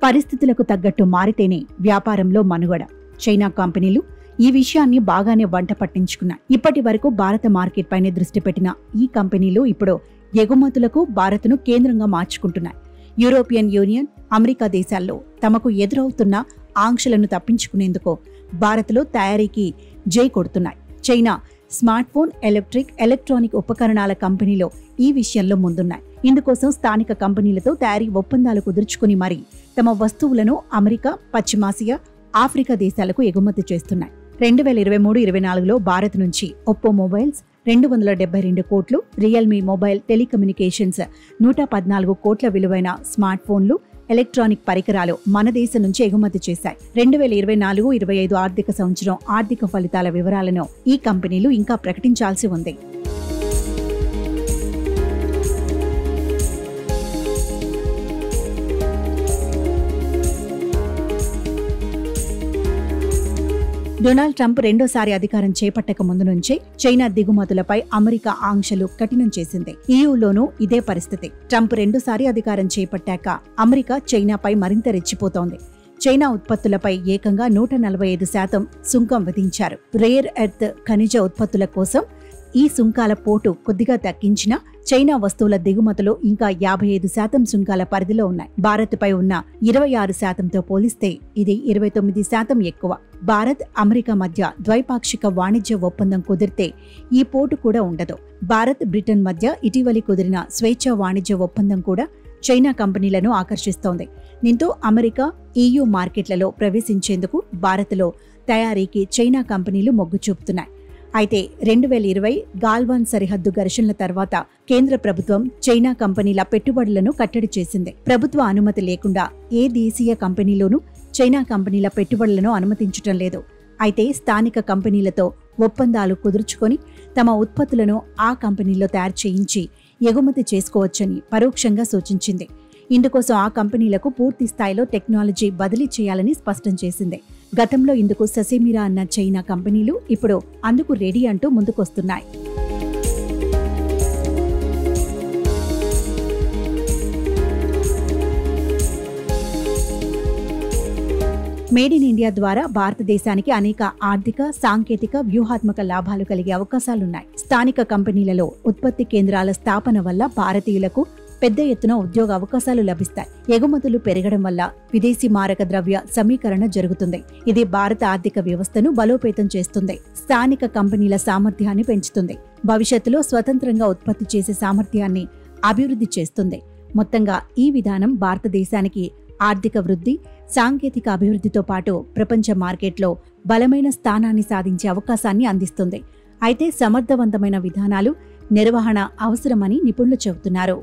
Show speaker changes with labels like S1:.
S1: పరిస్థితులకు తగ్గట్టు మారితేనే వ్యాపారంలో మనుగడ. చైనా కంపెనీలు ఈ విషయాన్ని బాగానే వంట పట్టించుకున్నాయి. ఇప్పటి వరకు భారత మార్కెట్ పైనే దృష్టి పెట్టిన ఈ కంపెనీలు ఇప్పుడు ఎగుమతులకు భారత్ను కేంద్రంగా మార్చుకుంటున్నాయి. యూరోపియన్ యూనియన్, అమెరికా దేశాల్లో తమకు ఎదురవుతున్న ఆంక్షలను తప్పించుకునేందుకు భారత్లో తయారీకి జై కొడుతున్నాయి. చైనా స్మార్ట్ ఫోన్, ఎలక్ట్రానిక్ ఉపకరణాల కంపెనీలో ఈ విషయంలో ముందున్నాయి. ఇందుకోసం స్థానిక కంపెనీలతో తయారీ ఒప్పందాలు కుదుర్చుకుని మరీ తమ వస్తువులను అమెరికా, పశ్చిమాసియా, ఆఫ్రికా దేశాలకు ఎగుమతి చేస్తున్నాయి. 2023-24లో భారత్ నుంచి ఒప్పో మొబైల్స్ 272 కోట్లు, రియల్మీ మొబైల్ టెలికమ్యూనికేషన్స్ 114 కోట్ల విలువైన స్మార్ట్ ఫోన్లు, ఎలక్ట్రానిక్ పరికరాలు మన దేశం నుంచి ఎగుమతి చేశాయి. 2024-25 ఆర్థిక సంవత్సరం ఆర్థిక ఫలితాల వివరాలను ఈ కంపెనీలు ఇంకా ప్రకటించాల్సి ఉంది. డొనాల్డ్ ట్రంప్ రెండోసారి అధికారం చేపట్టక ముందు నుంచే చైనా దిగుమతులపై అమెరికా ఆంక్షలు కఠినం చేసింది. ఈయూలోనూ ఇదే పరిస్థితి. ట్రంప్ రెండోసారి అధికారం చేపట్టాక అమెరికా చైనాపై మరింత రెచ్చిపోతోంది. చైనా ఉత్పత్తులపై ఏకంగా 145% సుంకం విధించారు. రేర్ ఎర్త్ ఖనిజ ఉత్పత్తుల కోసం ఈ సుంకాల పోటు కొద్దిగా తగ్గించినా చైనా వస్తువుల దిగుమతులు ఇంకా 55% సుంకాల పరిధిలో ఉన్నాయి. భారత్పై ఉన్న 26%తో పోలిస్తే ఇది 29% ఎక్కువ. భారత్, అమెరికా మధ్య ద్వైపాక్షిక వాణిజ్య ఒప్పందం కుదిరితే ఈ పోటు కూడా ఉండదు. భారత్, బ్రిటన్ మధ్య ఇటీవలి కుదిరిన స్వేచ్ఛ వాణిజ్య ఒప్పందం కూడా చైనా కంపెనీలను ఆకర్షిస్తోంది. దీంతో అమెరికా, EU మార్కెట్లలో ప్రవేశించేందుకు భారత్లో తయారీకి చైనా కంపెనీలు మొగ్గు చూపుతున్నాయి. అయితే 2020 గాల్వాన్ సరిహద్దు ఘర్షణల తర్వాత కేంద్ర ప్రభుత్వం చైనా కంపెనీల పెట్టుబడులను కట్టడి చేసింది. ప్రభుత్వ అనుమతి లేకుండా ఏ దేశీయ కంపెనీలోనూ చైనా కంపెనీల పెట్టుబడులను అనుమతించటం లేదు. అయితే స్థానిక కంపెనీలతో ఒప్పందాలు కుదుర్చుకొని తమ ఉత్పత్తులను ఆ కంపెనీల్లో తయారు చేయించి ఎగుమతి చేసుకోవచ్చని పరోక్షంగా సూచించింది. ఇందుకోసం ఆ కంపెనీలకు పూర్తి స్థాయిలో టెక్నాలజీ బదిలీ చేయాలని స్పష్టం చేసింది. గతంలో ఇందుకు ససేమిరా అన్న చైనా కంపెనీలు ఇప్పుడు అందుకు రెడీ అంటూ ముందుకొస్తున్నాయి. మేడ్ ఇన్ ఇండియా ద్వారా భారతదేశానికి అనేక ఆర్థిక, సాంకేతిక, వ్యూహాత్మక లాభాలు కలిగే అవకాశాలున్నాయి. స్థానిక కంపెనీలలో ఉత్పత్తి కేంద్రాల స్థాపన వల్ల భారతీయులకు పెద్ద ఎత్తున ఉద్యోగ అవకాశాలు లభిస్తాయి. ఎగుమతులు పెరగడం వల్ల విదేశీ మారక ద్రవ్య సమీకరణ జరుగుతుంది. ఇది భారత ఆర్థిక వ్యవస్థను బలోపేతం చేస్తుంది. స్థానిక కంపెనీల సామర్థ్యాన్ని పెంచుతుంది. భవిష్యత్తులో స్వతంత్రంగా ఉత్పత్తి చేసే సామర్థ్యాన్ని అభివృద్ధి చేస్తుంది. మొత్తంగా ఈ విధానం భారతదేశానికి ఆర్థిక వృద్ధి, సాంకేతిక అభివృద్ధితో పాటు ప్రపంచ మార్కెట్లో బలమైన స్థానాన్ని సాధించే అవకాశాన్ని అందిస్తుంది. అయితే సమర్థవంతమైన విధానాలు, నిర్వహణ అవసరమని నిపుణులు చెబుతున్నారు.